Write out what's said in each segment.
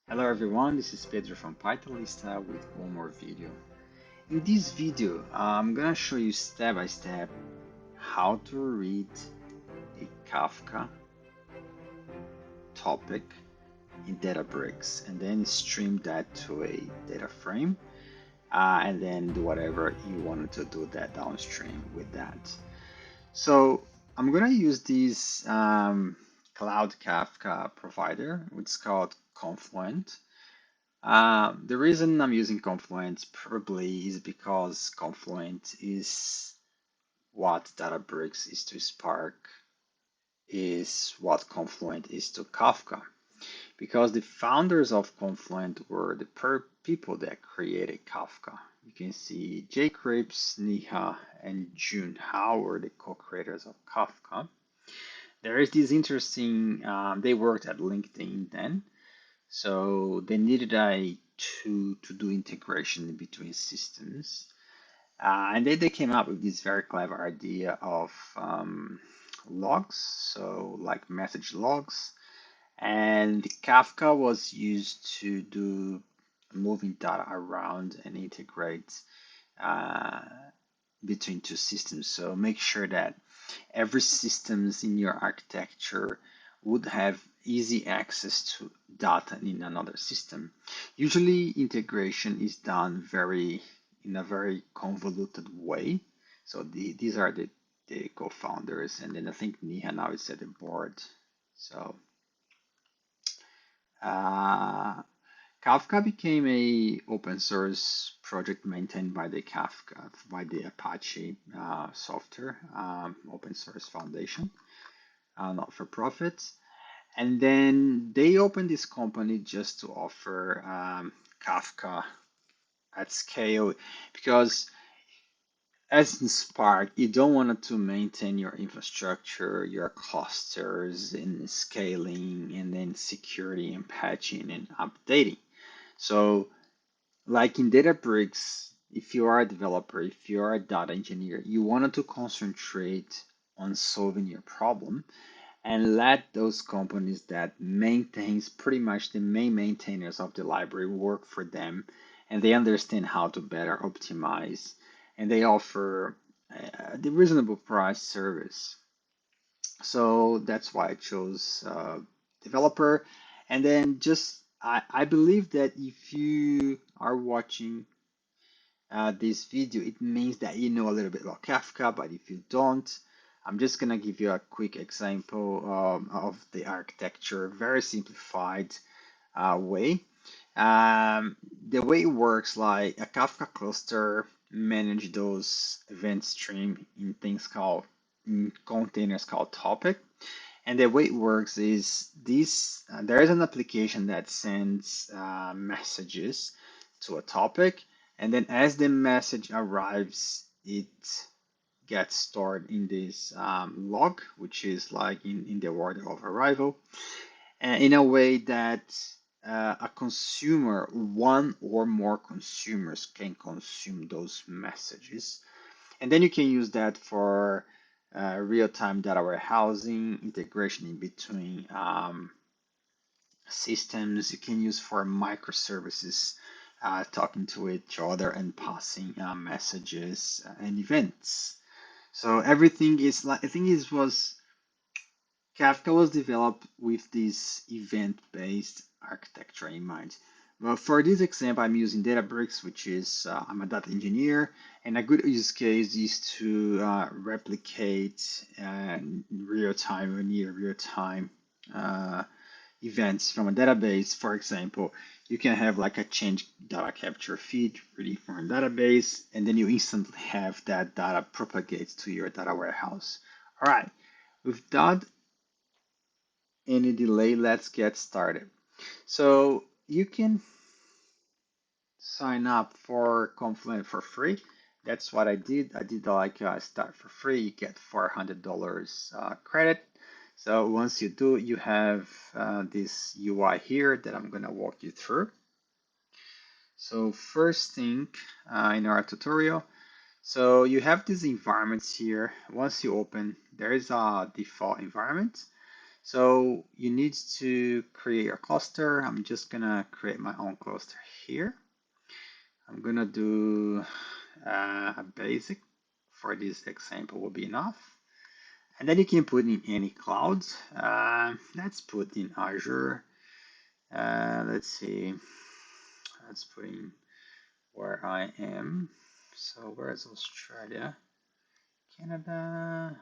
Hello everyone, this is Pedro from Pythalista with one more video. In this video, I'm gonna show you step by step how to read a Kafka topic in Databricks and then stream that to a data frame and then do whatever you wanted to do that downstream with that. So I'm gonna use this Cloud Kafka provider, which is called Confluent. The reason I'm using Confluent probably is because Confluent is what Databricks is to Spark, is what Confluent is to Kafka. Because the founders of Confluent were the people that created Kafka. You can see Jay Cripps, Neha, and June Howe were the co-creators of Kafka. There is this interesting, they worked at LinkedIn then, so they needed a to do integration between systems. And then they came up with this very clever idea of logs, so like message logs. And Kafka was used to do moving data around and integrate uh, between two systems. So make sure that every systems in your architecture would have easy access to data in another system. Usually integration is done in a very convoluted way. So these are the co-founders, and then I think Niha now is at the board. So uh, Kafka became a open source project maintained by the Apache software open source foundation, not for profit. And then they opened this company just to offer Kafka at scale because as in Spark, you don't want to maintain your infrastructure, your clusters, and scaling, and then security and patching and updating. So like in Databricks, if you are a developer, if you are a data engineer, you wanted to concentrate on solving your problem and let those companies that maintains pretty much the main maintainers of the library work for them, and they understand how to better optimize, and they offer the reasonable price service. So that's why I chose developer. And then just I believe that if you are watching this video, it means that you know a little bit about Kafka, but if you don't, I'm just gonna give you a quick example of the architecture, very simplified way. The way it works, like a Kafka cluster manage those event stream in things called in containers called topic. And the way it works is this, there is an application that sends messages to a topic, and then as the message arrives, it gets stored in this log, which is like in the order of arrival, and in a way that a consumer, one or more consumers can consume those messages. And then you can use that for real-time data warehousing, integration in between systems. You can use for microservices, talking to each other and passing messages and events. So everything is like, I think it was Kafka was developed with this event-based architecture in mind. Well, for this example, I'm using Databricks, which is I'm a data engineer, and a good use case is to replicate real-time or near real-time uh, events from a database. For example, you can have like a change data capture feed ready from a database, and then you instantly have that data propagate to your data warehouse. All right, without any delay, let's get started. So you can sign up for Confluent for free. That's what I did. I did like start for free. You get $400 credit. So once you do, you have this UI here that I'm gonna walk you through. So first thing in our tutorial, so you have these environments here. Once you open, there is a default environment. So you need to create a cluster. I'm just gonna create my own cluster here. I'm gonna do a basic for this example will be enough. And then you can put in any clouds. Let's put in Azure. Let's see. Let's put in where I am. So where's Australia? Canada,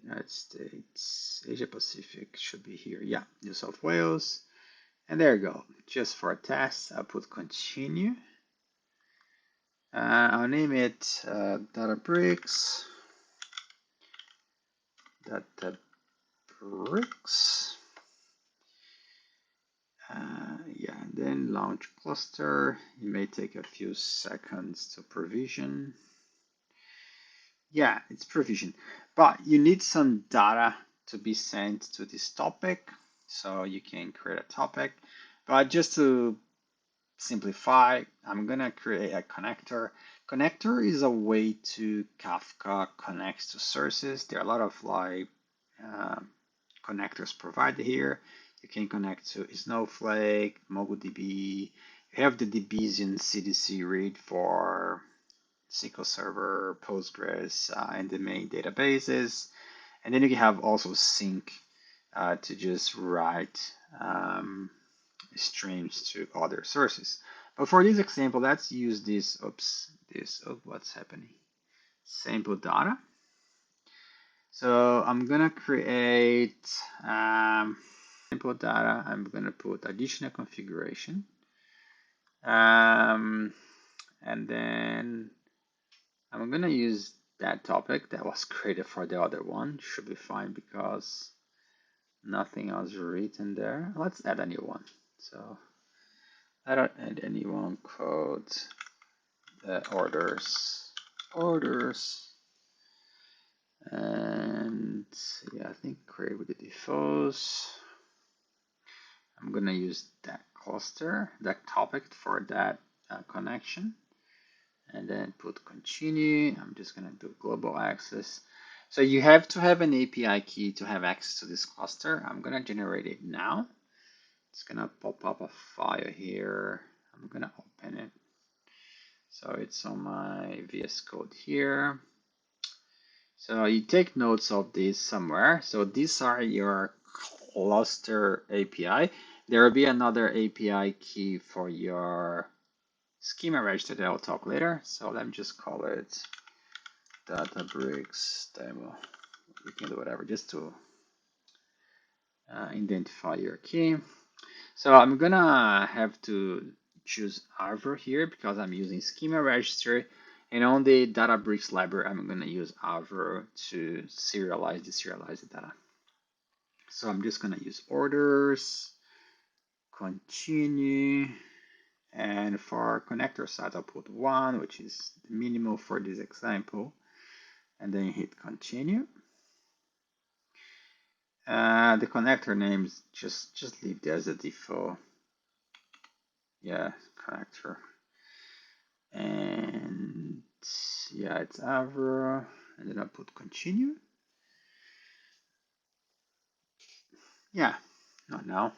United States, Asia Pacific should be here. Yeah, New South Wales. And there you go. Just for a test, I'll put continue. I'll name it Databricks. Databricks. Yeah, and then launch cluster. It may take a few seconds to provision. Yeah, it's provision, but you need some data to be sent to this topic. So you can create a topic, but just to simplify, I'm gonna create a connector. Connector is a way to Kafka connects to sources. There are a lot of like connectors provided here. You can connect to Snowflake, MongoDB. You have the DBs in CDC read for SQL Server, Postgres, and the main databases. And then you can have also sync to just write streams to other sources. But for this example, let's use this, what's happening? Sample data. So I'm gonna create sample data. I'm gonna put additional configuration. And then I'm gonna use that topic that was created for the other one. Should be fine because nothing else written there. Let's add a new one. So I don't add any one called orders. And yeah, I think create with the defaults. I'm gonna use that cluster, that topic for that connection, and then put continue. I'm just gonna do global access. So you have to have an API key to have access to this cluster. I'm gonna generate it now. It's gonna pop up a file here. I'm gonna open it. So it's on my VS Code here. So you take notes of this somewhere. So these are your cluster API. There will be another API key for your schema register that I'll talk later. So let me just call it Databricks demo. You can do whatever just to identify your key. So I'm gonna have to choose Avro here because I'm using schema registry, and on the Databricks library I'm gonna use Avro to serialize the data. So I'm just gonna use orders, continue, and for connector size I'll put 1, which is the minimum for this example, and then hit continue. The connector names just leave there as a default. Yeah, connector. And yeah, it's Avro, and then I'll put continue. Yeah, not now.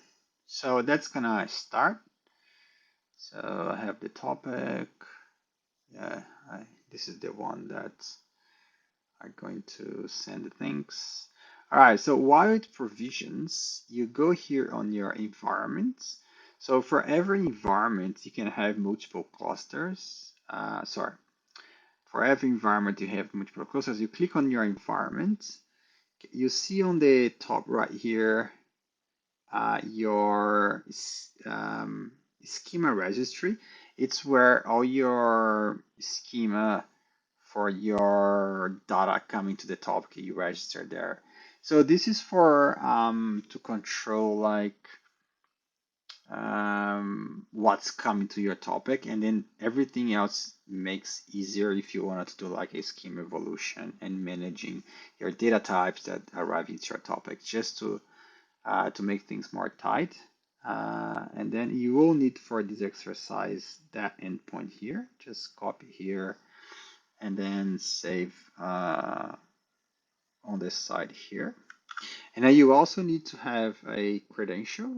So that's gonna start. So I have the topic. Yeah, this is the one that I'm going to send the things. All right, so while it provisions, you go here on your environments. So for every environment, you can have multiple clusters. For every environment, you have multiple clusters. You click on your environment. You see on the top right here, your schema registry. It's where all your schema for your data coming to the topic you register there. So this is for to control like what's coming to your topic, and then everything else makes easier if you wanted to do like a schema evolution and managing your data types that arrive into your topic, just to make things more tight. And then you will need for this exercise that endpoint here. Just copy here and then save on this side here. And then you also need to have a credential.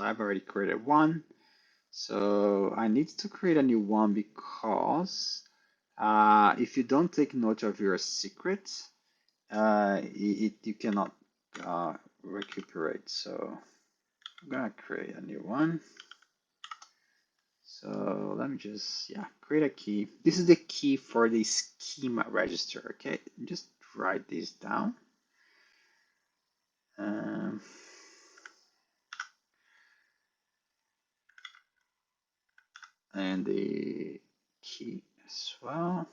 I've already created one. So I need to create a new one because if you don't take note of your secret, you cannot recuperate. So I'm gonna create a new one. So let me just, yeah, create a key. This is the key for the schema register, okay? Just write this down. Um, and the key as well.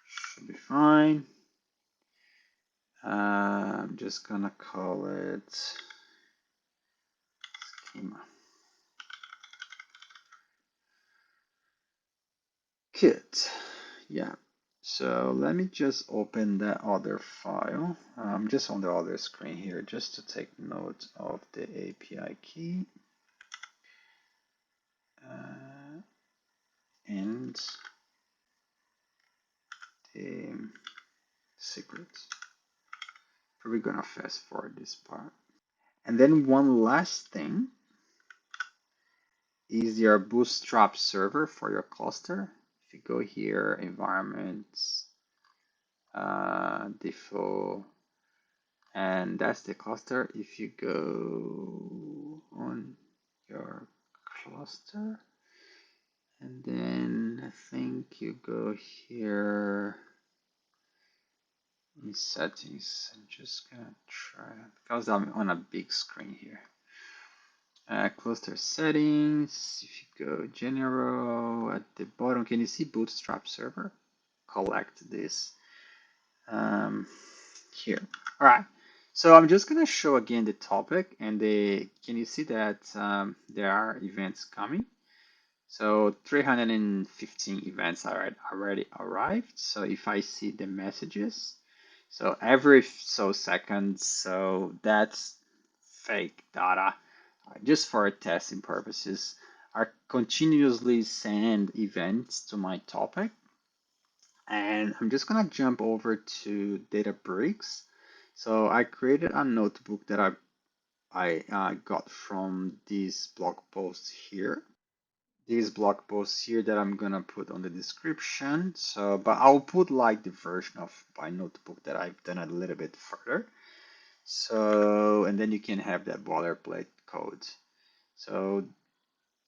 Should be fine. I'm just gonna call it schema. Kit. Yeah. So let me just open that other file. I'm just on the other screen here just to take note of the API key. And the secret. Probably gonna fast forward this part. And then one last thing is your Bootstrap server for your cluster. If you go here, environments, default, and that's the cluster. If you go on your cluster, and then I think you go here in settings. I'm just gonna try because I'm on a big screen here. Cluster settings. If you go general at the bottom, can you see Bootstrap server? Collect this here. All right. So I'm just gonna show again the topic and can you see that there are events coming? So 315 events are already arrived. So if I see the messages, so every so seconds, so that's fake data, just for testing purposes, I continuously send events to my topic. And I'm just gonna jump over to Databricks. So I created a notebook that I got from this blog post here. This blog post here that I'm gonna put on the description. So, but I'll put like the version of my notebook that I've done a little bit further. So, and then you can have that boilerplate code. So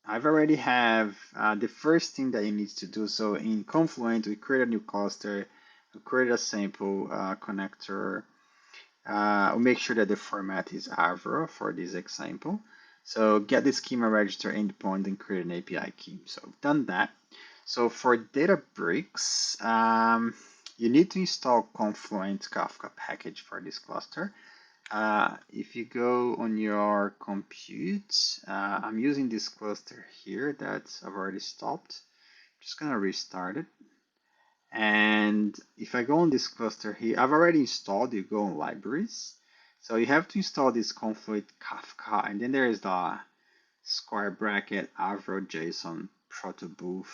I've already have the first thing that you need to do. So in Confluent, we create a new cluster, we create a sample connector. We make sure that the format is Avro for this example. So get the schema register endpoint and create an API key. So I've done that. So for Databricks, you need to install Confluent Kafka package for this cluster. If you go on your compute, I'm using this cluster here that I've already stopped. Just gonna restart it. And if I go on this cluster here, I've already installed, you go on libraries. So you have to install this Confluent Kafka, and then there is the square bracket Avro JSON protobuf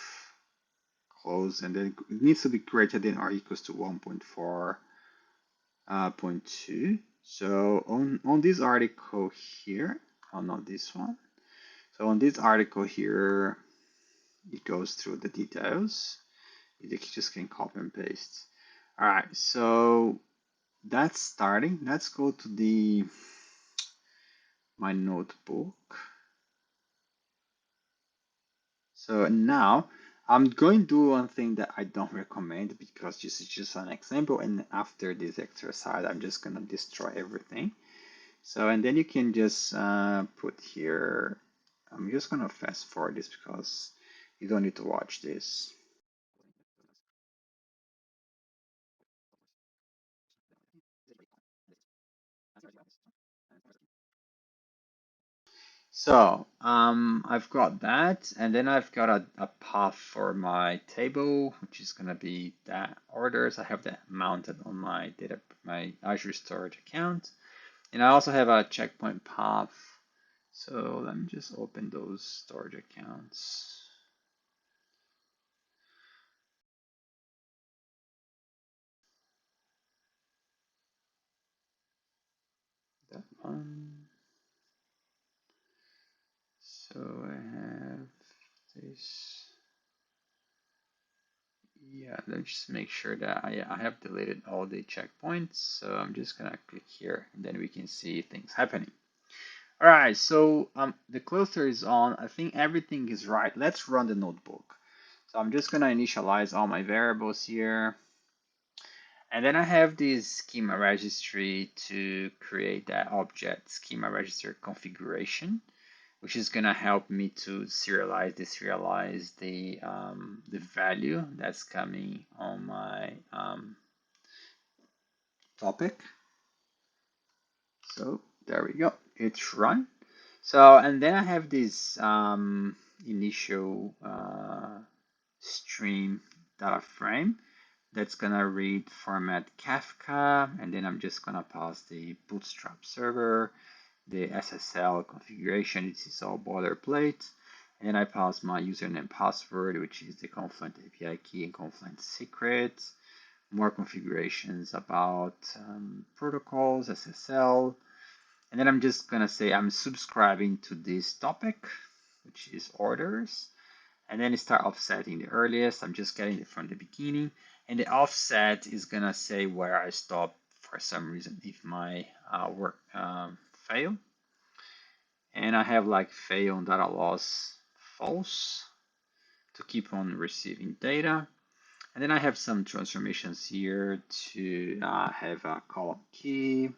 close, and then it needs to be greater than or equals to 1.4.2. So on this article here, oh not this one. So on this article here, it goes through the details. You just can copy and paste. All right, so that's starting. Let's go to my notebook. So now I'm going to do one thing that I don't recommend because this is just an example. And after this exercise, I'm just going to destroy everything. So, and then you can just put here, I'm just going to fast forward this because you don't need to watch this. So I've got that, and then I've got a path for my table, which is gonna be that orders. I have that mounted on my Azure storage account, and I also have a checkpoint path. So let me just open those storage accounts. on. So I have this. Yeah, let's just make sure that I have deleted all the checkpoints. So I'm just gonna click here and then we can see things happening. All right, so the cluster is on. I think everything is right. Let's run the notebook. So I'm just gonna initialize all my variables here. And then I have this schema registry to create that object schema register configuration, which is gonna help me to serialize, deserialize the value that's coming on my topic. So there we go, it's run. So and then I have this initial stream data frame that's gonna read format Kafka, and then I'm just gonna pass the bootstrap server, the SSL configuration. This is all boilerplate. And then I pass my username and password, which is the Confluent API key and Confluent secret. More configurations about protocols, SSL. And then I'm just gonna say I'm subscribing to this topic, which is orders. And then start offsetting the earliest. I'm just getting it from the beginning. And the offset is gonna say where I stop for some reason if my work fail. And I have like fail on data loss false to keep on receiving data. And then I have some transformations here to have a column key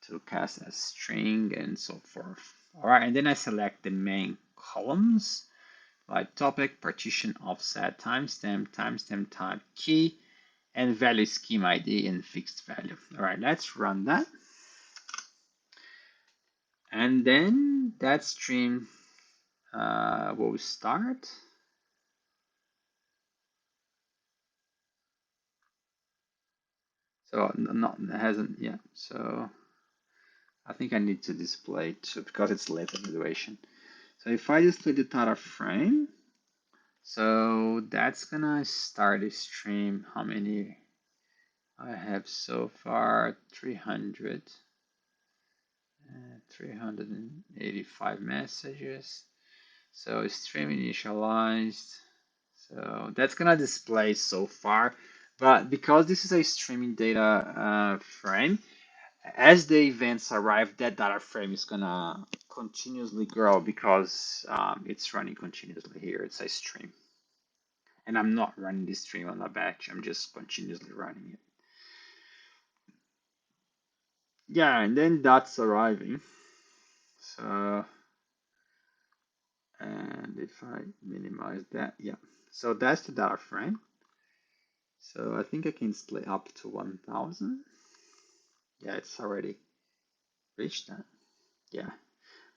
to cast a string and so forth. All right, and then I select the main columns like topic, partition, offset, timestamp type, key, and value schema ID and fixed value. All right, let's run that. And then that stream will start. So not it hasn't yet. So I think I need to display too because it's late evaluation. So if I display the data frame, so that's gonna start a stream. How many I have so far? 385 messages. So stream initialized. So that's gonna display so far. But because this is a streaming data frame, as the events arrive, that data frame is gonna continuously grow because it's running continuously here. It's a stream. And I'm not running this stream on a batch. I'm just continuously running it. Yeah, and then that's arriving. So, and if I minimize that, yeah. So that's the data frame. So I think I can split up to 1000. Yeah, it's already reached that. Yeah,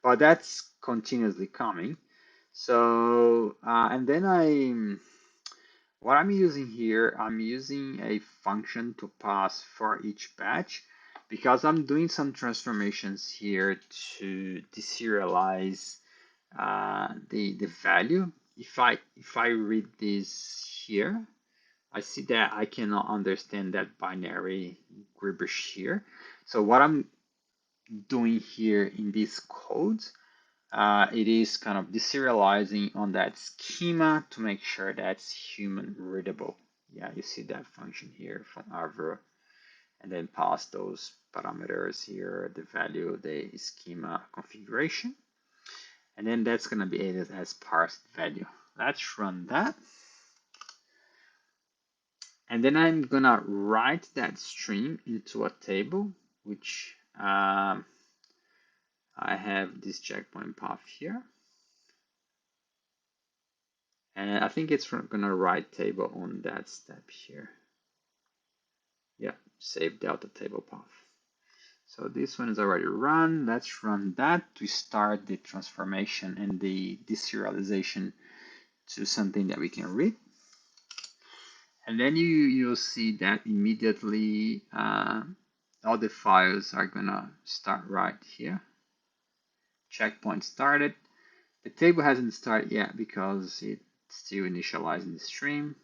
but that's continuously coming. So, and then what I'm using here, I'm using a function to pass for each batch because I'm doing some transformations here to deserialize the value. If I read this here, I see that I cannot understand that binary gibberish here. So what I'm doing here in this code, it is kind of deserializing on that schema to make sure that's human readable. Yeah, you see that function here from Avro, and then pass those parameters here, the value, the schema configuration, and then that's going to be added as parsed value. Let's run that. And then I'm gonna write that stream into a table, which I have this checkpoint path here. And I think it's gonna write table on that step here. Yeah, save delta table path. So this one is already run. Let's run that to start the transformation and the deserialization to something that we can read. And then you'll see that immediately all the files are gonna start right here. Checkpoint started. The table hasn't started yet because it's still initializing the stream.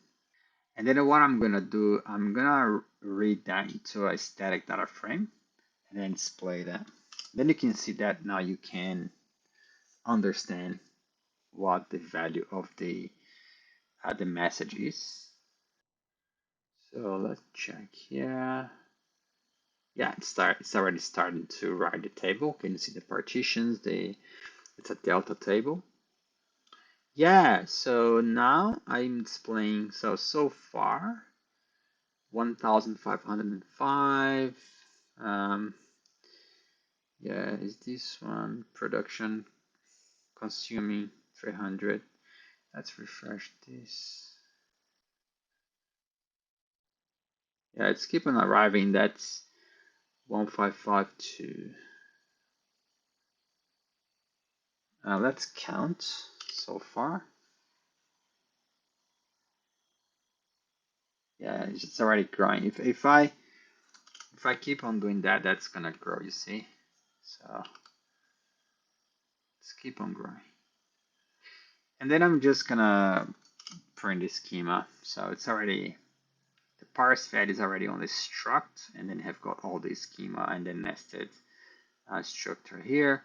And then what I'm gonna do, I'm gonna read that into a static data frame and then display that. Then you can see that now you can understand what the value of the message is. So let's check here. Yeah, it's already starting to write the table. Can you see the partitions? It's a delta table. Yeah, so now I'm displaying, so far 1505. Yeah, is this one production consuming 300? Let's refresh this. Yeah, it's keep on arriving. That's 1552. Let's count so far. Yeah, it's already growing. If I keep on doing that, that's gonna grow, you see. So let's keep on growing. And then I'm just gonna print the schema. So it's already, the parse fed is already on the struct, and then have got all the schema and then nested structure here.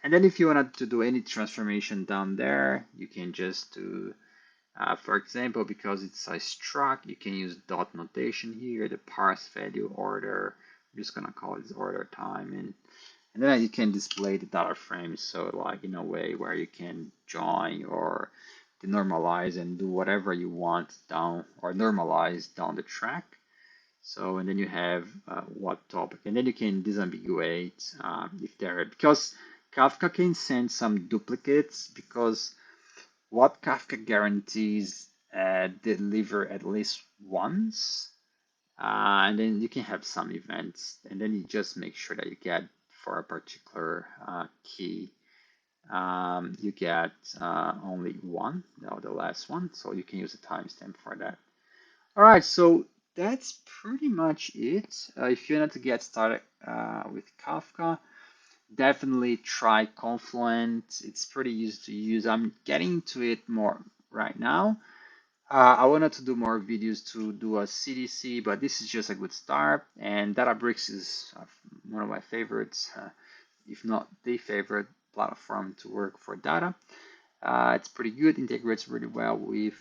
And then if you wanted to do any transformation down there, you can just do, for example, because it's a struct, you can use dot notation here, the parse value order. I'm just gonna call it order time, and then you can display the data frame, so like in a way where you can join or denormalize and do whatever you want down or normalize down the track. So, and then you have what topic, and then you can disambiguate if there, because Kafka can send some duplicates, because what Kafka guarantees deliver at least once, and then you can have some events, and then you just make sure that you get for a particular key, you get only one, no, the last one, so you can use a timestamp for that. All right, so that's pretty much it. If you want to get started with Kafka, definitely try Confluent. It's pretty easy to use. I'm getting into it more right now. I wanted to do more videos to do a CDC, but this is just a good start. And Databricks is one of my favorites, if not the favorite platform to work for data. It's pretty good, integrates really well with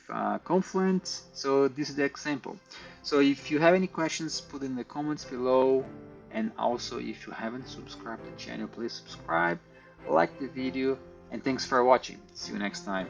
Confluent. So this is the example. So if you have any questions, put in the comments below. And also, if you haven't subscribed to the channel, please subscribe, like the video, and thanks for watching. See you next time.